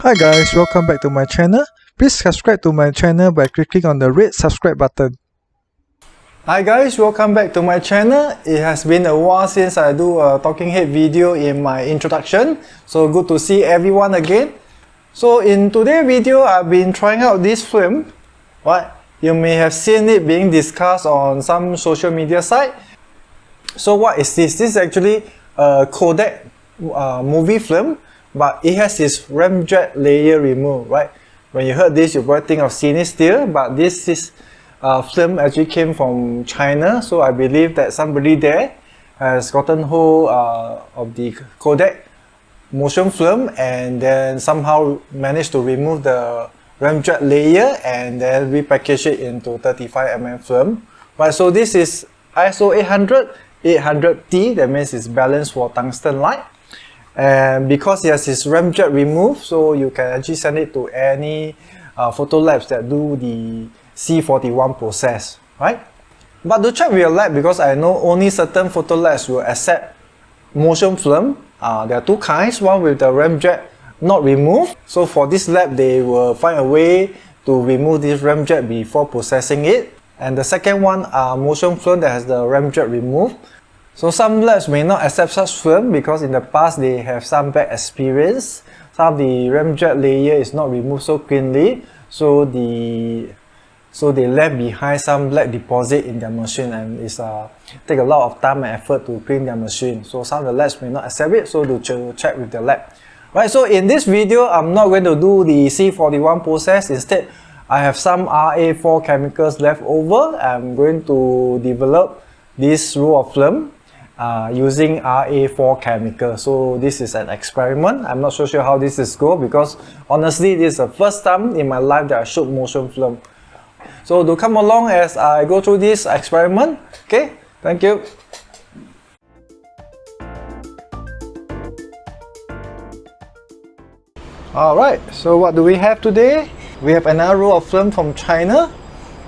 Hi guys, welcome back to my channel. Please subscribe to my channel by clicking on the red subscribe button. Hi guys, welcome back to my channel. It has been a while since I do a talking head video in my introduction. So good to see everyone again. So in today's video, I've been trying out this film. Right? You may have seen it being discussed on some social media site. So what is this? This is actually a Kodak movie film, but it has this remjet layer removed, right? When you heard this, you probably think of Cinestill, but this is film actually came from China. So I believe that somebody there has gotten hold of the Kodak motion film and then somehow managed to remove the remjet layer and then repackage it into 35mm film. Right, so this is ISO 800T, that means it's balanced for tungsten light. And because it has this remjet removed, so you can actually send it to any photo labs that do the C41 process, right? But to check with your lab, because I know only certain photo labs will accept motion film. There are two kinds, one with the remjet not removed. So for this lab, they will find a way to remove this remjet before processing it. And the second one, motion film that has the remjet removed. So some labs may not accept such film because in the past they have some bad experience. Some of the remjet layer is not removed so cleanly, so they left behind some black deposit in their machine, and it's take a lot of time and effort to clean their machine. So some of the labs may not accept it, so to check with the lab. Right, so in this video, I'm not going to do the C41 process. Instead, I have some RA4 chemicals left over. I'm going to develop this roll of film using RA4 chemical. So this is an experiment. I'm not so sure how this is go because honestly, this is the first time in my life that I shoot motion film. So to come along as I go through this experiment. Okay, thank you. Alright, so what do we have today? We have another roll of film from China,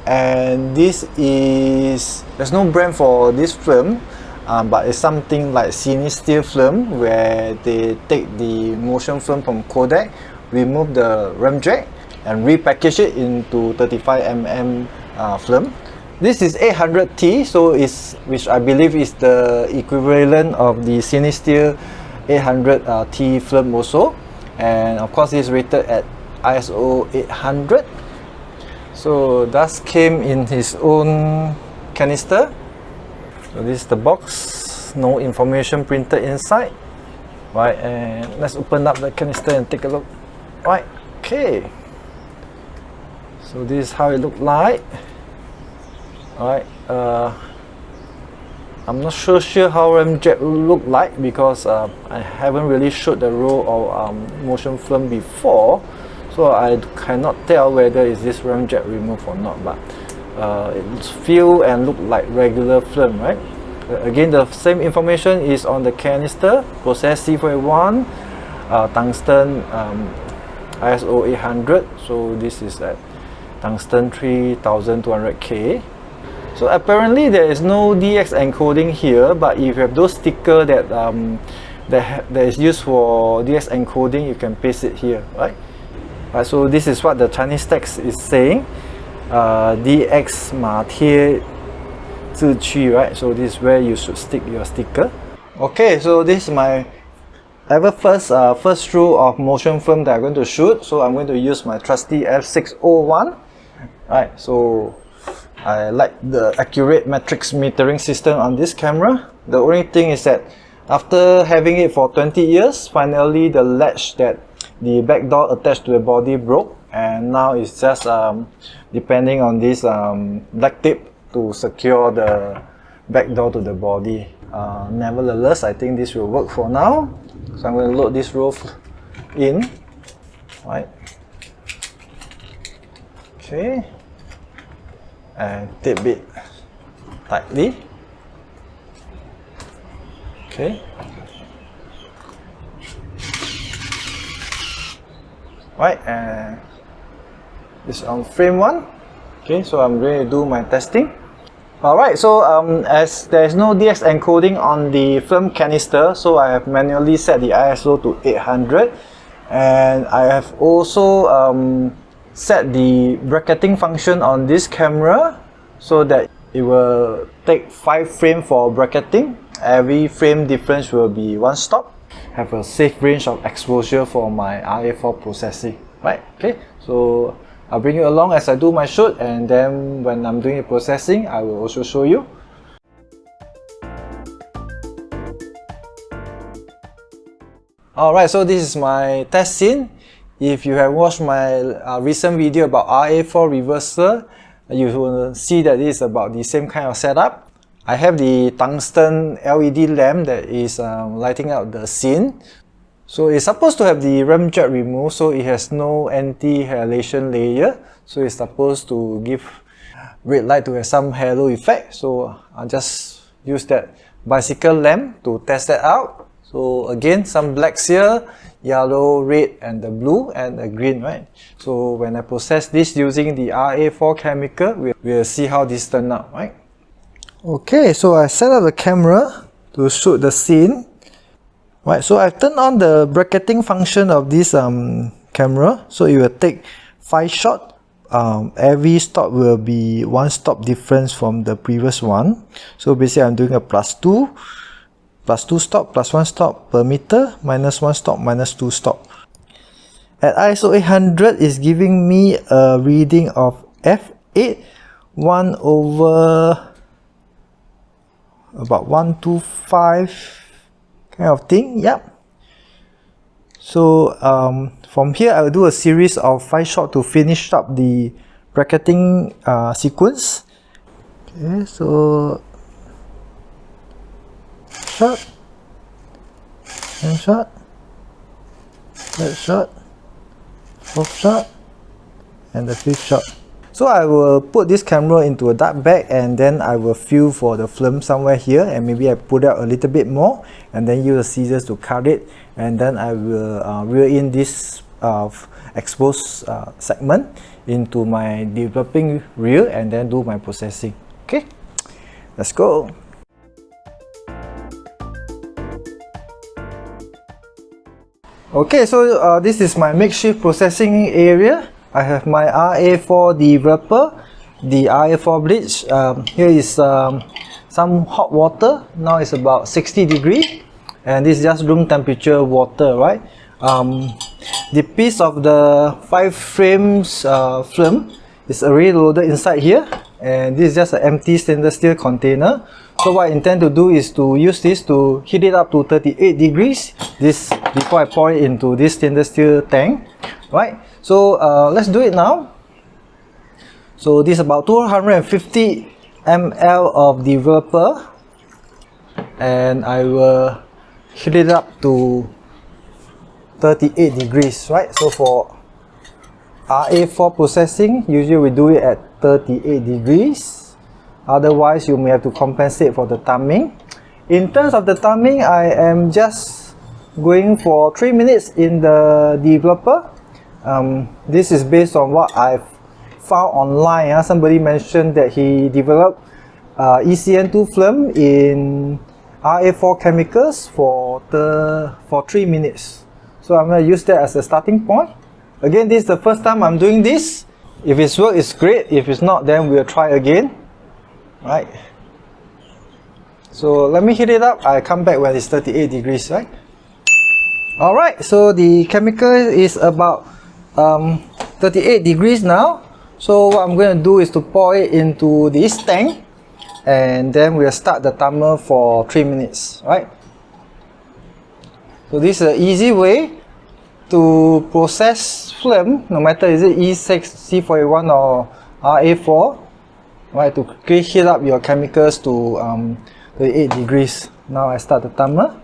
and this is, there's no brand for this film, but it's something like Cinestill film where they take the motion film from Kodak, remove the remjet and repackage it into 35mm film. This is 800T, so which I believe is the equivalent of the Cinestill 800T film also. And of course it's rated at ISO 800. So that came in his own canister. So this is the box, no information printed inside. Right, and let's open up the canister and take a look. Right, okay. So this is how it looked like. Alright, I'm not sure how remjet look like because I haven't really shot the roll of motion film before, so I cannot tell whether is this remjet removed or not, but it feel and look like regular film, right? Again, the same information is on the canister, process C41, tungsten ISO 800, so this is at tungsten 3200K. So apparently there is no DX encoding here, but if you have those stickers that that is used for DX encoding, you can paste it here, right? So this is what the Chinese text is saying. DX 码贴字区, right? So this is where you should stick your sticker. Okay, so this is my first roll of motion film that I'm going to shoot. So I'm going to use my trusty f601. Right, so I like the accurate matrix metering system on this camera. The only thing is that after having it for 20 years, finally the latch that the back door attached to the body broke, and now it's just depending on this black tape to secure the back door to the body. Nevertheless, I think this will work for now. So I'm going to load this roll in. Right. Okay. And tape it tightly. Okay. Right, and this is on frame 1. Okay, so I'm going to do my testing. Alright, so as there is no DX encoding on the film canister, so I have manually set the ISO to 800. And I have also set the bracketing function on this camera so that it will take 5 frames for bracketing. Every frame difference will be 1 stop. Have a safe range of exposure for my RA4 processing. Right, okay, so I'll bring you along as I do my shoot, and then when I'm doing the processing, I will also show you. Alright, so this is my test scene. If you have watched my recent video about RA4 reversal, you will see that this is about the same kind of setup. I have the tungsten LED lamp that is lighting up the scene. So it's supposed to have the remjet removed, so it has no anti-halation layer. So it's supposed to give red light to have some halo effect. So I'll just use that bicycle lamp to test that out. So again, some blacks here, yellow, red, and the blue, and the green, right? So when I process this using the RA4 chemical, we'll see how this turns out, right? Okay, so I set up the camera to shoot the scene. Right, so I've turned on the bracketing function of this camera, so it will take 5 shots. Every stop will be 1 stop difference from the previous one. So basically I'm doing a +2 stop, +1 stop per meter, -1 stop, -2 stop. At ISO 800 is giving me a reading of f8, 1 over about 125 kind of thing. Yep. So from here I will do a series of 5 shots to finish up the bracketing sequence. Okay, so shot, second shot, third shot, fourth shot, and the 5th shot. So I will put this camera into a dark bag, and then I will feel for the film somewhere here, and maybe I put out a little bit more, and then use the scissors to cut it, and then I will reel in this exposed segment into my developing reel, and then do my processing. Okay, let's go. Okay, so this is my makeshift processing area. I have my RA4 developer, the RA4 bleach. Here is some hot water. Now it's about 60 degrees, and this is just room temperature water, right? The piece of the 5 frames film is already loaded inside here, and this is just an empty stainless steel container. So what I intend to do is to use this to heat it up to 38 degrees. This before I pour it into this stainless steel tank, right? So let's do it now. So this is about 250 ml of developer, and I will heat it up to 38 degrees, right? So for RA4 processing, usually we do it at 38 degrees. Otherwise, you may have to compensate for the timing. In terms of the timing, I am just going for 3 minutes in the developer. This is based on what I've found online. Somebody mentioned that he developed ECN2 film in RA4 chemicals for 3 minutes. So I'm going to use that as a starting point. Again, this is the first time I'm doing this. If it's worked, it's great. If it's not, then we'll try again. Right. So let me heat it up. I'll come back when it's 38 degrees, right? Alright, so the chemical is about 38 degrees now. So what I'm going to do is to pour it into this tank, and then we'll start the timer for 3 minutes, right? So this is an easy way to process film, no matter is it E6, C41 or RA4, right? To quickly heat up your chemicals to 38 degrees. Now I start the timer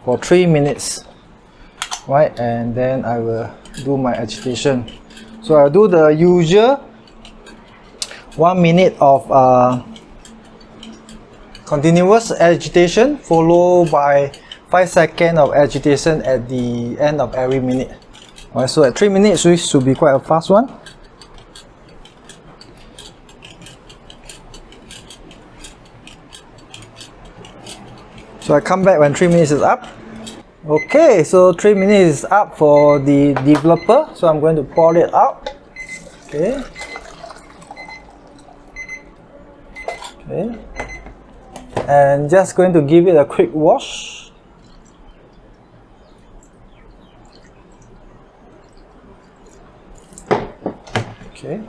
for 3 minutes, right? And then I will do my agitation. So I'll do the usual 1 minute of continuous agitation, followed by 5 seconds of agitation at the end of every minute. Alright, so at 3 minutes, we should be quite a fast one. So I come back when 3 minutes is up. Okay, so 3 minutes is up for the developer, so I'm going to pour it out. Okay. Okay. And just going to give it a quick wash. Okay.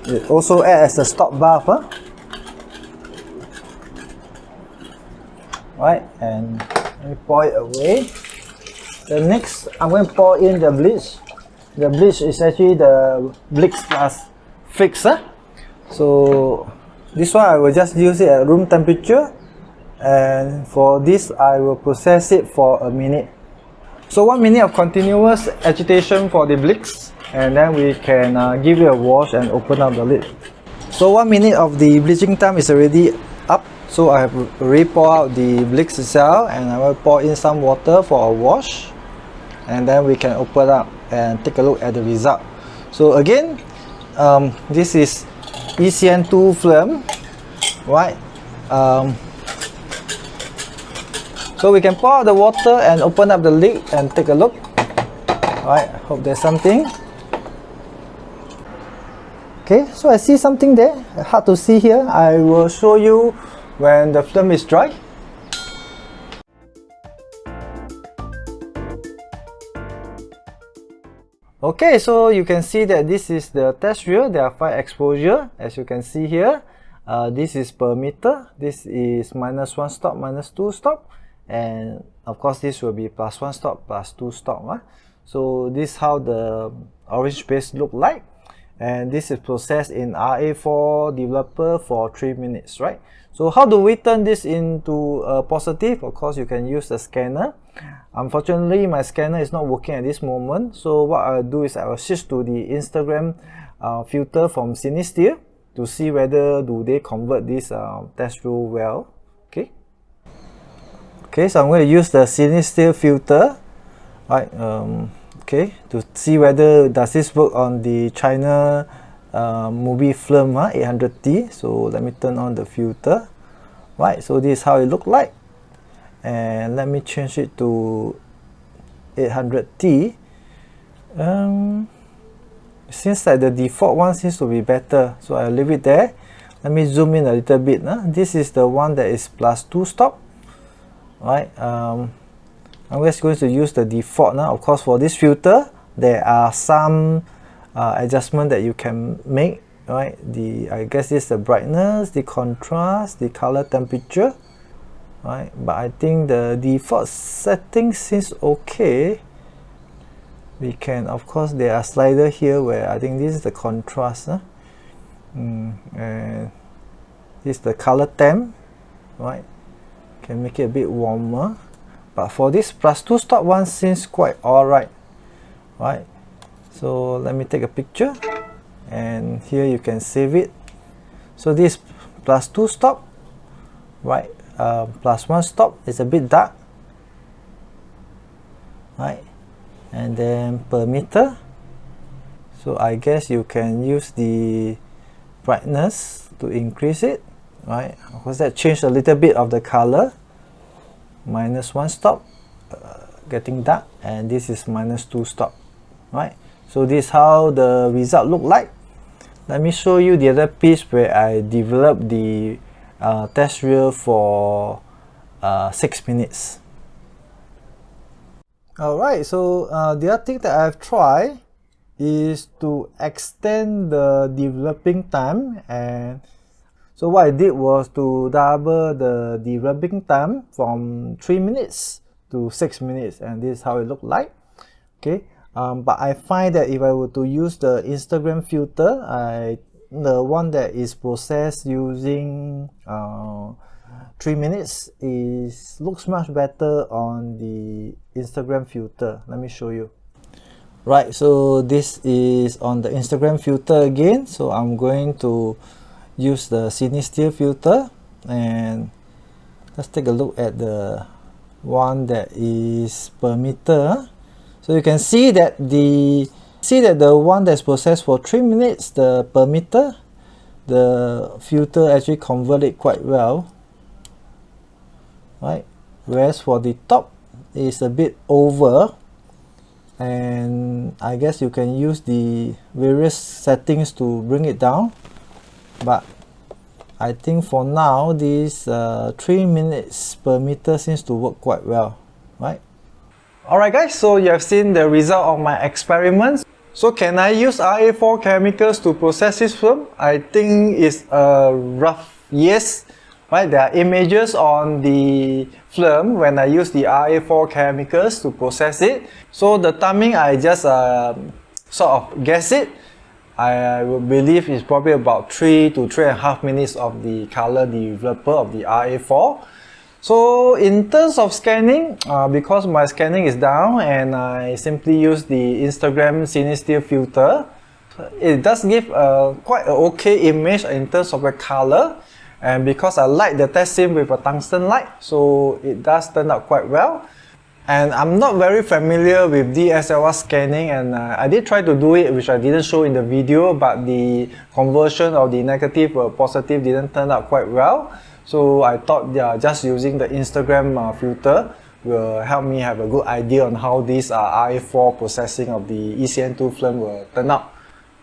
It also acts as a stop bath, huh? Right, and let me pour it away. The next, I'm going to pour in the bleach. The bleach is actually the Bleach Plus Fixer. So this one I will just use it at room temperature, and for this I will process it for a minute. So 1 minute of continuous agitation for the bleach, and then we can give it a wash and open up the lid. So 1 minute of the bleaching time is already up. So I have already poured out the bleach itself, and I will pour in some water for a wash, and then we can open up and take a look at the result. So again, this is ECN2 film, right? So we can pour out the water and open up the lid and take a look. Right, hope there's something. Okay, so I see something there, hard to see here. I will show you when the film is dry. Okay, so you can see that this is the test reel. There are 5 exposure, as you can see here. This is per meter. This is -1 stop, -2 stop, and of course this will be +1 stop, +2 stop. So this is how the orange base look like, and this is processed in RA4 developer for 3 minutes, right? So how do we turn this into a positive? Of course, you can use the scanner. Unfortunately, my scanner is not working at this moment. So what I'll do is I will switch to the Instagram filter from Cinestill to see whether do they convert this test rule well. Okay. Okay, so I'm going to use the Cinestill filter, right? Okay, to see whether does this work on the China movie film 800T. So let me turn on the filter. Right, so this is how it look like, and let me change it to 800T. Seems like the default one seems to be better, so I'll leave it there. Let me zoom in a little bit. This is the one that is +2 stop, right? I'm just going to use the default now. Of course, for this filter there are some adjustment that you can make, right? I guess this is the brightness, the contrast, the color temperature, right? But I think the default setting seems okay. We can, of course, there are slider here where I think this is the contrast, and this is the color temp, right? Can make it a bit warmer, but for this +2 stop one seems quite alright, right? So let me take a picture, and here you can save it. So this +2 stop, right? +1 stop is a bit dark, right? And then per meter, so I guess you can use the brightness to increase it, right? Of course, that changed a little bit of the color. -1 stop, getting dark, and this is -2 stop, right? So this is how the result look like. Let me show you the other piece where I developed the test reel for 6 minutes. Alright, so the other thing that I've tried is to extend the developing time, and so what I did was to double the developing time from 3 minutes to 6 minutes, and this is how it looked like. Okay, but I find that if I were to use the Instagram filter, the one that is processed using 3 minutes looks much better on the Instagram filter. Let me show you. Right, so this is on the Instagram filter again. So I'm going to use the Cinestill filter, and let's take a look at the one that is per meter. So you can see that the one that's processed for 3 minutes, the per meter, the filter actually converted quite well, right? Whereas for the top is a bit over, and I guess you can use the various settings to bring it down, but I think for now this 3 minutes per meter seems to work quite well, right? Alright guys, so you have seen the result of my experiments. So can I use RA4 chemicals to process this film? I think it's a rough yes. Right, there are images on the film when I use the RA4 chemicals to process it. So the timing, I just sort of guess it. I would believe it's probably about 3 to 3.5 minutes of the color developer of the RA4. So in terms of scanning, because my scanning is down and I simply use the Instagram Cinestill filter, it does give quite an okay image in terms of the color. And because I light the test sim with a tungsten light, so it does turn out quite well. And I'm not very familiar with DSLR scanning, and I did try to do it, which I didn't show in the video, but the conversion of the negative or positive didn't turn out quite well. So I thought just using the Instagram filter will help me have a good idea on how this RA4 processing of the ECN2 film will turn out.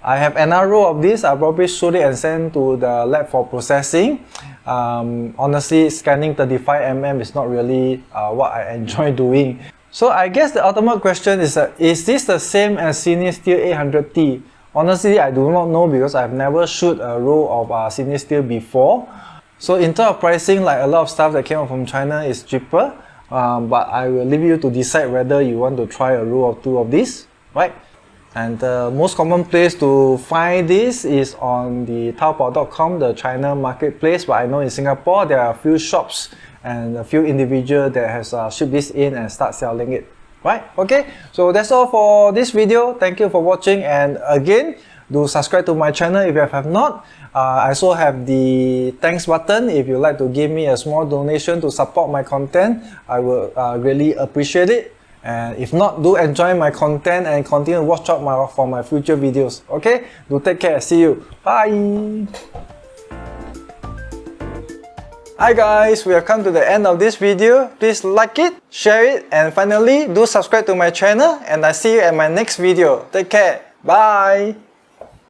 I have another row of this. I'll probably shoot it and send to the lab for processing. Honestly, scanning 35mm is not really what I enjoy doing. So I guess the ultimate question is this the same as Cinestill 800T? Honestly, I do not know because I've never shoot a row of Cinestill before. So in terms of pricing, like a lot of stuff that came out from China is cheaper. But I will leave you to decide whether you want to try a row or two of this, right? And the most common place to find this is on the Taobao.com, the China marketplace. But I know in Singapore there are a few shops and a few individuals that has shipped this in and start selling it. Right? Okay, so that's all for this video. Thank you for watching, and again, do subscribe to my channel if you have not. I also have the thanks button. If you'd like to give me a small donation to support my content, I will really appreciate it. And if not, do enjoy my content and continue to watch out for my future videos. Okay? Do take care. See you. Bye! Hi guys, we have come to the end of this video. Please like it, share it, and finally, do subscribe to my channel. And I see you at my next video. Take care. Bye!